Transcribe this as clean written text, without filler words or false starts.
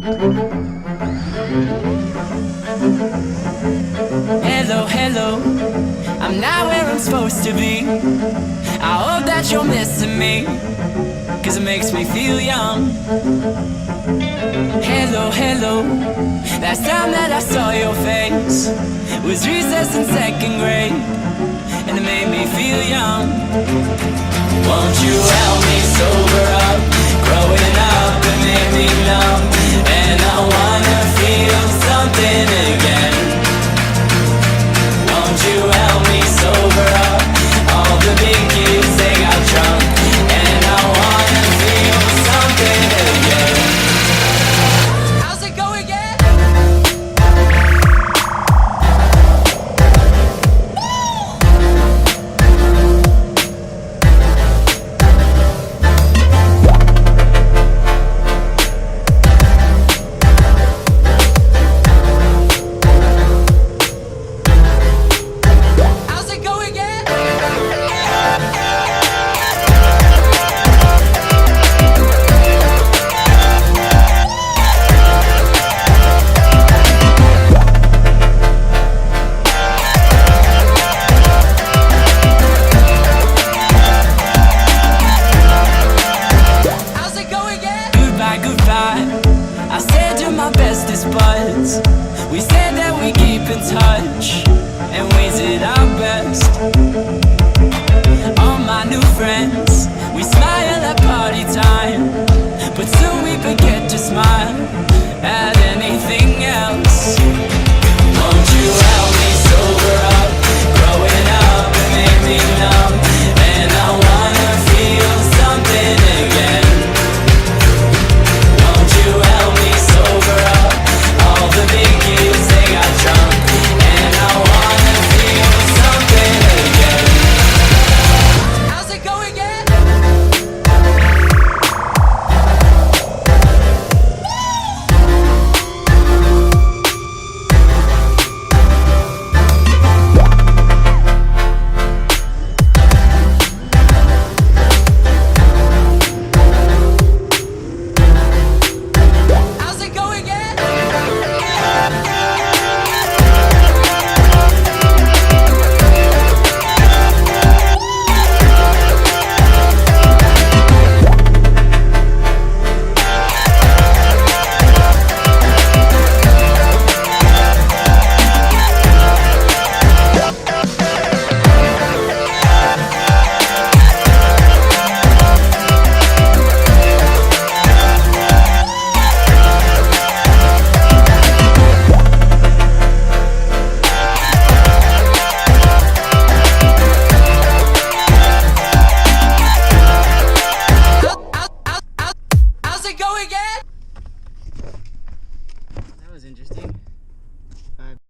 Hello, hello, I'm not where I'm supposed to be. I hope that you're missing me, 'cause it makes me feel young. Hello, hello, last time that I saw your face was recess in second grade, and it made me feel young. Won't you help me sober up? Growing up, it made me numb, and I wanna feel something again. Won't you help me sober up? All the big kids, they got drunk, and I wanna feel something again. How's it go again? How's it go again? How's it go again? Goodbye, goodbye. I said you're my bestest buds. We said that we keep in touch, and we did our best. All my new friends, we smile at party time, but soon we